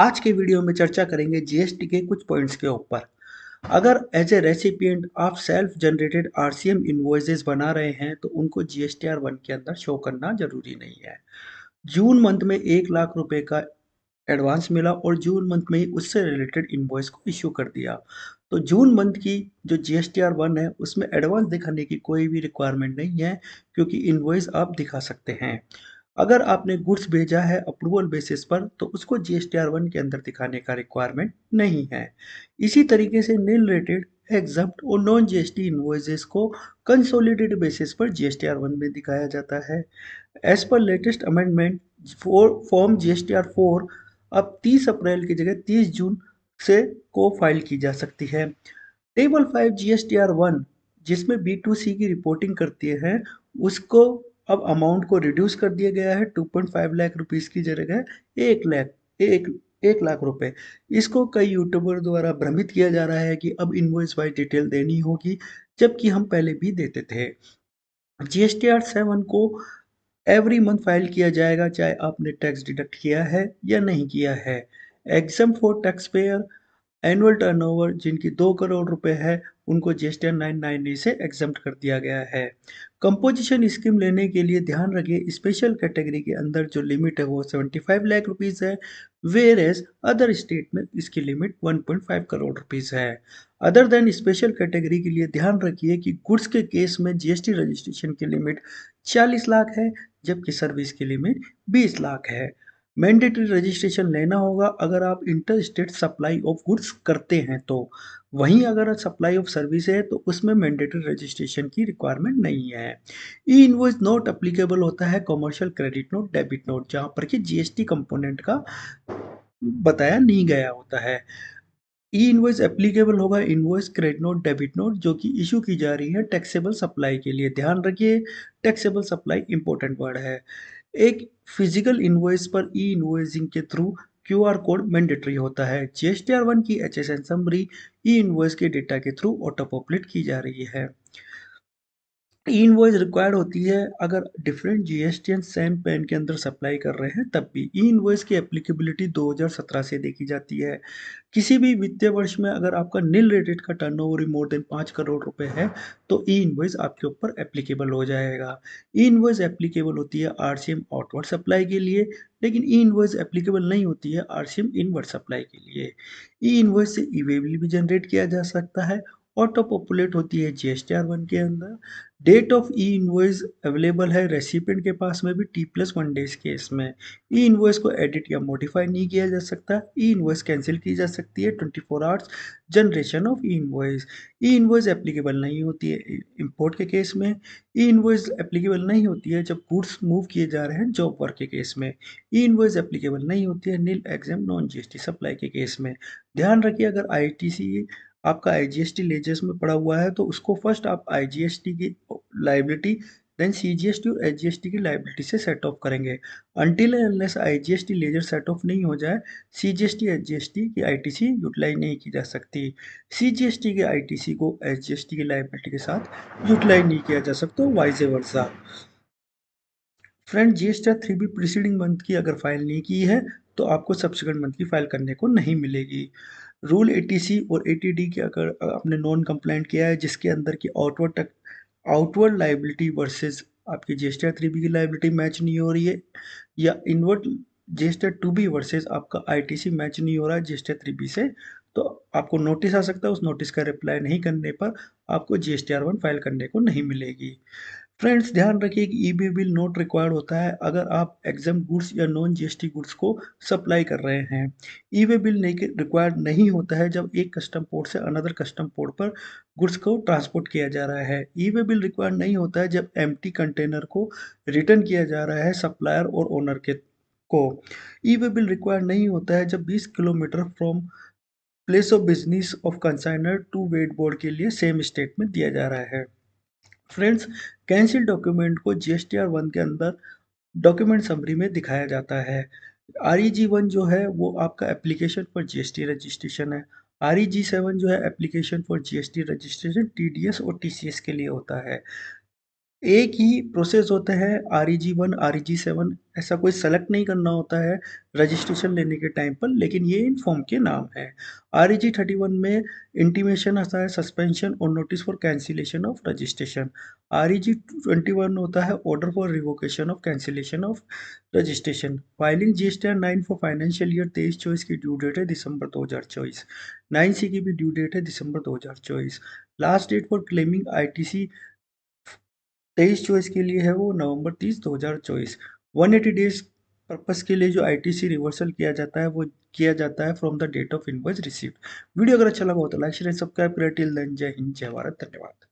आज के वीडियो में चर्चा करेंगे जीएसटी के कुछ पॉइंट्स के ऊपर। अगर एज ए रेसिपिएंट आप सेल्फ जनरेटेड आरसीएम इनवॉइसेस बना रहे हैं तो उनको जीएसटीआर 1 के अंदर शो करना जरूरी नहीं है। जून मंथ में 1 लाख रुपए का एडवांस मिला और जून मंथ में ही उससे रिलेटेड इनवॉइस को इश्यू कर दिया। तो जून मंथ की जो जीएसटीआर 1 है उसमें एडवांस दिखाने की कोई भी रिक्वायरमेंट नहीं है, क्योंकि इनवॉइस आप दिखा सकते हैं। अगर आपने गुड्स भेजा है अप्रूवल बेसिस पर तो उसको जीएसटीआर 1 के अंदर दिखाने का रिक्वायरमेंट नहीं है। इसी तरीके से नील रेटेड, एग्जम्प्ट और नॉन जीएसटी इनवॉइसेस को कंसोलिडेटेड बेसिस पर जीएसटीआर 1 में दिखाया जाता है। As per latest amendment form GSTR 4 अब 30 अप्रैल की जगह 30 जून से को फाइल की जा सकती है। टेबल 5 जीएसटीआर 1 जिसमें B2C की रिपोर्टिंग करती है, उसको अब अमाउंट को रिड्यूस कर दिया गया है। 2.5 लाख रुपीस की जगह 1 लाख इसको कई यूट्यूबर द्वारा भ्रमित किया जा रहा है कि अब इनवॉइस वाइज डिटेल देनी होगी, जबकि हम पहले भी देते थे। जीएसटीआर 7 को एवरी मंथ फाइल किया जाएगा, चाहे आपने टैक्स डिडक्ट किया है या नहीं किया है। Exam for tax payer annual turnover जिनकी 2 करोड़ रुपए है, उनको जीएसटीआर 990 से एग्जम्प्ट कर दिया गया है। कंपोजिशन स्कीम लेने के लिए ध्यान रखिए, स्पेशल कैटेगरी के अंदर जो लिमिट है वो 75 लाख रुपीस है, वेयर एज अदर स्टेट में इसकी लिमिट 1.5 करोड़ रुपीस है। अदर देन स्पेशल कैटेगरी के लिए ध्यान रखिए कि गुड्स के केस में जीएसटी रजिस्ट्रेशन की लिमिट 40 लाख है, जबकि सर्विस की लिमिट 20 लाख है। मैंडेटरी रजिस्ट्रेशन लेना होगा अगर आप inter state supply of goods करते हैं तो। वहीं अगर सप्लाई ऑफ सर्विस है तो उसमें मैंडेटरी रजिस्ट्रेशन की रिक्वायरमेंट नहीं है। ई इनवॉइस नोट अप्लीकेबल होता है commercial credit note, debit note, जहां पर कि जीएसटी कंपोनेंट का बताया नहीं गया होता है। ई इनवॉइस एप्लीकेबल होगा invoice, credit note, debit note जो कि इशू की जा रही है टैक्सेबल सप्लाई के लिए। ध्यान रखिए, टैक्सेबल सप्लाई इंपॉर्टेंट वर्ड है। एक फिजिकल इनवॉइस पर ई इनवॉइसिंग के थ्रू क्यूआर कोड मैंडेटरी होता है। जीएसटीआर 1 की एचएसएन समरी ई इनवॉइस के डेटा के थ्रू ऑटो पॉपुलेट की जा रही है। ई इनवॉइस रिक्वायर्ड होती है अगर डिफरेंट जीएसटी सेम पैन के अंदर सप्लाई कर रहे हैं, तब भी ई इनवॉइस की एप्लीकेबिलिटी 2017 से देखी जाती है। किसी भी वित्तीय वर्ष में अगर आपका नील रेटेड का टर्नओवर मोर देन 5 करोड़ रुपए है तो ई इनवॉइस आपके ऊपर एप्लीकेबल हो जाएगा। ई इनवॉइस एप्लीकेबल होती है आरसीएम आउटवर्ड सप्लाई के लिए, लेकिन ई इनवॉइस एप्लीकेबल नहीं होती है आरसीएम इनवर्ड सप्लाई के लिए। ई इनवॉइस से ई वे बिल भी जनरेट किया जा सकता है। ऑटो पॉपुलेट होती है जीएसटीआर 1 के अंदर। Date of e invoice available है रेसिपिएंट के पास में भी T+1 डेज के इसमें। ई इनवॉइस को एडिट या मॉडिफाई नहीं किया जा सकता। ई इनवॉइस कैंसिल की जा सकती है 24 hours generation of e invoice. E invoice applicable नहीं होती है इंपोर्ट के केस में। ई इनवॉइस एप्लीकेबल नहीं होती है जब गुड्स मूव किए जा रहे हैं जॉब वर्क के केस में। ई इनवॉइस एप्लीकेबल नहीं होती है नील एग्जाम नॉन जीएसटी सप्लाई के केस में। ध्यान रखिए, अगर आईटीसी आपका आईजीएसटी लेजर्स में पड़ा हुआ है तो उसको फर्स्ट आप आईजीएसटी की लाइबिलिटी, देन सीजीएसटी और एचजीएसटी की लाइबिलिटी से सेट ऑफ करेंगे। Until unless IGST ledger set off नहीं हो जाए, सीजीएसटी एचजीएसटी की आईटीसी यूटिलाइज नहीं की जा सकती। सीजीएसटी के आईटीसी को एचजीएसटी की लाइबिलिटी के साथ यूटिलाइज नहीं किया जा सकता, वाइस वर्सा। फ्रेंड, जीएसटी 3 भी प्रीसीडिंग मंथ की अगर फाइल नहीं की है तो आपको सब्सिक्वेंट मंथ की फाइल करने को नहीं मिलेगी। रूल एटीसी और एटीडी के अगर आपने नॉन कंप्लाइंट किया है जिसके अंदर की आउटवर्ड लाइबिलिटी वर्सेस आपकी जीएसटी 3 बी की लाइबिलिटी मैच नहीं हो रही है, या इनवर्ड जीएसटी 2 बी वर्सेस आपका आईटीसी मैच नहीं हो रहा है जीएसटी 3 बी से, तो आपको नोटिस आ सकता है। उस नोटिस का रिप्लाई नहीं करने पर आपको जीएसटीआर 1 फाइल करने को नहीं मिलेगी। फ्रेंड्स, ध्यान रखिए कि ईबी बिल नोट रिक्वायर्ड होता है अगर आप एग्जाम गुड्स या नॉन जीएसटी गुड्स को सप्लाई कर रहे हैं। ई-वे बिल नहीं रिक्वायर्ड नहीं होता है जब एक कस्टम पोर्ट से अनदर कस्टम पोर्ट पर गुड्स को ट्रांसपोर्ट किया जा रहा है। ई-वे बिल रिक्वायर्ड नहीं होता है जब एम्प्टी कंटेनर को रिटर्न किया जा रहा है सप्लायर और ओनर के को। ई-वे बिल रिक्वायर्ड नहीं होता है जब 20 kilometre from place of business of consignor to weight board के लिए सेम स्टेट में दिया जा रहा है। फ्रेंड्स, कैंसिल डॉक्यूमेंट को जीएसटीआर 1 के अंदर डॉक्यूमेंट समरी में दिखाया जाता है। आरईजी 1 जो है वो आपका एप्लीकेशन फॉर जीएसटी रजिस्ट्रेशन है। आरईजी 7 जो है application for GST registration TDS और टीसीएस के लिए होता है। एक ही प्रोसेस होता है, REG 1, REG 7, ऐसा कोई सेलेक्ट नहीं करना होता है रजिस्ट्रेशन लेने के टाइम पर, लेकिन ये इन फॉर्म के नाम है। REG 31 में इंटीमेशन आता है सस्पेंशन और notice for cancellation of registration. REG 21 होता है order for revocation of cancellation of registration. Filing GSTR 9 for financial year 23-24 की ड्यू डेट है दिसंबर 2024। 9C की भी ड्यू डेट है दिसंबर 2024। Last date for claiming ITC 23-24 के लिए है वो नवंबर 30, 2024। 180 डेज पर्पस के लिए जो ITC रिवर्सल किया जाता है वो किया जाता है from the date of invoice received. Video अगर अच्छा लगा हो तो लाइक शेयर सब्सक्राइब करें। टिल देन जय हिंद जय भारत, धन्यवाद।